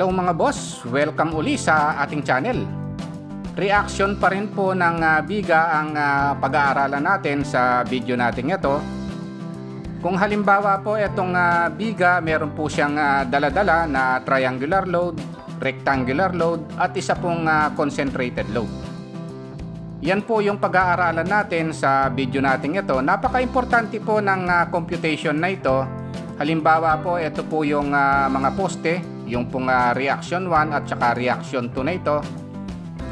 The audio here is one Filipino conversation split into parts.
Hello mga boss, welcome uli sa ating channel. Reaction pa rin po ng biga ang pag-aaralan natin sa video natin ito. Kung halimbawa po itong biga, meron po siyang dala-dala na triangular load, rectangular load at isa pong concentrated load. Yan po yung pag-aaralan natin sa video natin ito. Napaka-importante po ng computation na ito. Halimbawa po, ito po yung mga poste, yung pong reaction 1 at saka reaction 2 na ito.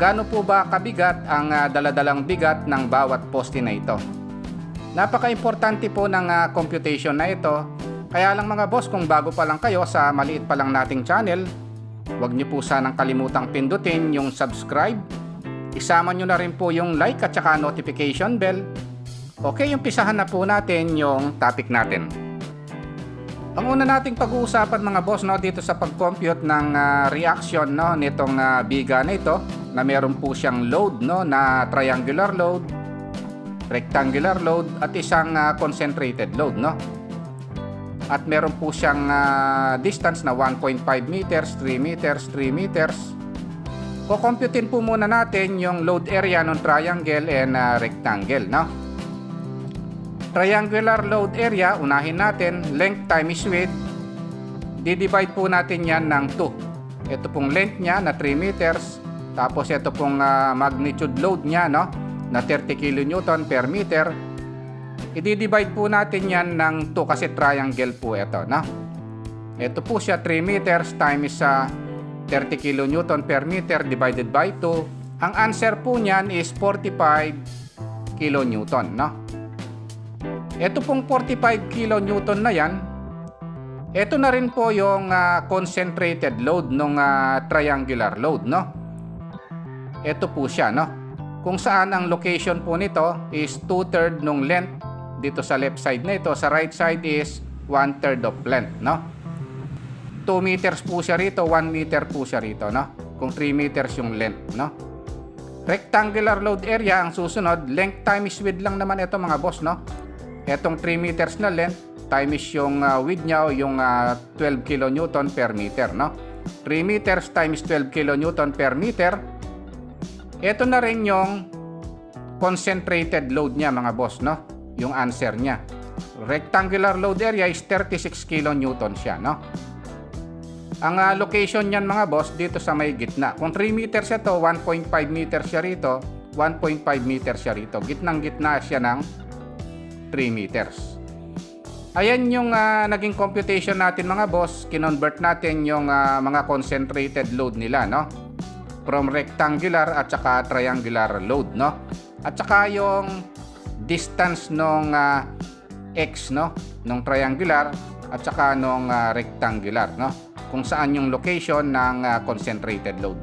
Gaano po ba kabigat ang daladalang bigat ng bawat poste na ito? Napaka-importante po ng computation na ito. Kaya lang mga boss, kung bago pa lang kayo sa maliit pa lang nating channel, huwag niyo po sanang kalimutang pindutin yung subscribe. Isama nyo na rin po yung like at saka notification bell. Okay, umpisahan na po natin yung topic natin. Ang una nating pag-uusapan mga boss dito sa pag-compute ng reaction nitong biga na ito, na meron po siyang load na triangular load, rectangular load at isang concentrated load At meron po siyang distance na 1.5 meters, 3 meters, 3 meters. Kukomputin po muna natin yung load area ng triangle and rectangle, Triangular load area, unahin natin, length times width. Di-divide po natin yan ng 2. Ito pong length niya na 3 meters. Tapos ito pong magnitude load niya na 30 kN per meter. I-divide po natin yan ng 2 kasi triangle po ito. Ito po siya 3 meters times 30 kN per meter divided by 2. Ang answer po niyan is 45 kN. Ito pong 45 kN na yan, ito na rin po yung concentrated load ng triangular load, Ito po siya, Kung saan ang location po nito is 2/3 ng length dito sa left side na ito, sa right side is 1/3 of length, 2 meters po siya rito, 1 meter po siya rito, Kung 3 meters yung length, Rectangular load area ang susunod, length times width lang naman ito mga boss, Etong 3 meters na length times yung width niya o yung 12 kN per meter, 3 meters times 12 kN per meter. Ito na rin yung concentrated load niya mga boss, yung answer niya. Rectangular load area is 36 kN siya, Ang location niyan mga boss dito sa may gitna. Kung 3 meters ito, 1.5 meters siya rito, 1.5 meters siya rito. Gitnang-gitna siya ng 3 meters. Ayan yung naging computation natin mga boss. Kinonvert natin yung mga concentrated load nila, from rectangular at saka triangular load, At saka yung distance nung x, nung triangular at saka nung rectangular, Kung saan yung location ng concentrated load.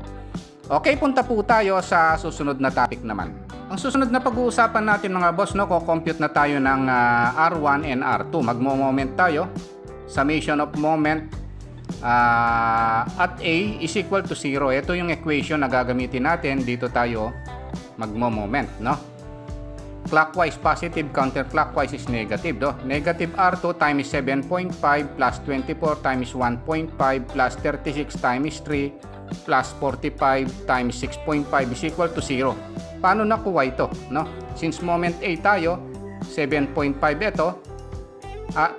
Okay, punta po tayo sa susunod na topic naman. Ang susunod na pag-uusapan natin mga boss, compute na tayo ng R1 and R2. Magmo-moment tayo. Summation of moment at A is equal to 0. Ito yung equation na gagamitin natin. Dito tayo magmo-moment, Clockwise positive, counterclockwise is negative, Negative R2 times 7.5 plus 24 times 1.5 plus 36 times 3 plus 45 times 6.5 is equal to 0. Paano nakuha ito, Since moment A tayo, 7.5 ito,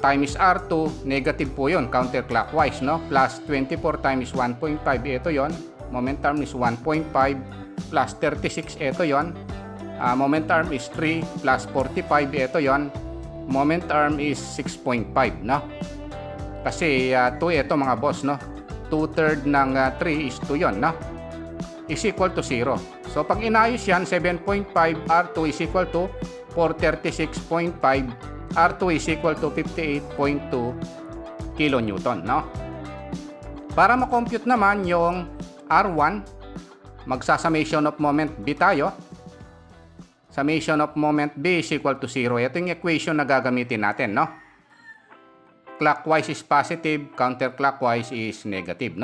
times R2, negative po yun, counterclockwise, Plus 24 times 1.5, ito yon. Moment arm is 1.5 plus 36, ito yon. Moment arm is 3 plus 45, ito yon. Moment arm is 6.5, Kasi 2 ito mga boss, 2/3 ng 3 is 2 yon, is equal to 0. So pag inayos yan, 7.5 R2 is equal to 436.5, R2 is equal to 58.2 kN, Para ma-compute naman yung R1, magsa-summation of moment B tayo. Summation of moment B is equal to 0. Ito yung equation na gagamitin natin, Clockwise is positive, counterclockwise is negative,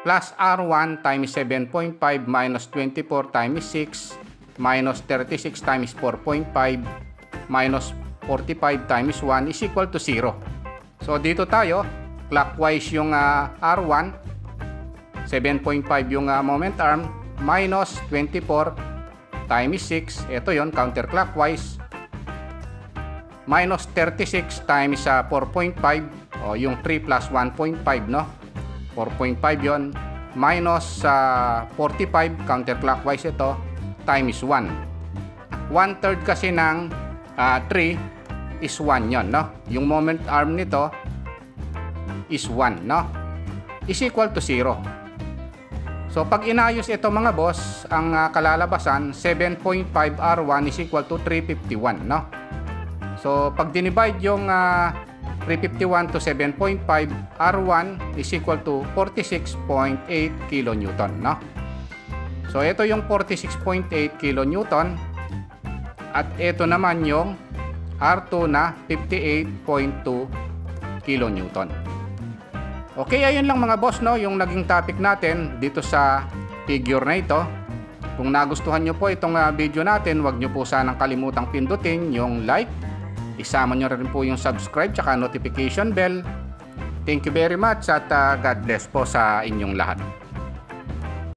Plus R1 times 7.5 minus 24 times 6 minus 36 times 4.5 minus 45 times 1 is equal to 0. So dito tayo, clockwise yung R1, 7.5 yung moment arm, minus 24 times 6, ito yon counterclockwise, minus 36 times 4.5, o yung 3 plus 1.5, no? 4.5 yon, minus 45 counterclockwise ito, times 1. 1/3 kasi ng 3 is 1 yon, no? Yung moment arm nito is 1, no? Is equal to 0. So pag inayos ito mga boss, ang kalalabasan 7.5 R1 is equal to 351, no? So pag dinivide yung 351 to 7.5, R1 is equal to 46.8 kilonewton, no? So ito yung 46.8 kilonewton at ito naman yung R2 na 58.2 kilonewton. Okay, ayun lang mga boss, no, yung naging topic natin dito sa figure na ito. Kung nagustuhan nyo po itong video natin, huwag nyo po sanang kalimutang pindutin yung like. Isama nyo rin po yung subscribe tsaka notification bell. Thank you very much at God bless po sa inyong lahat.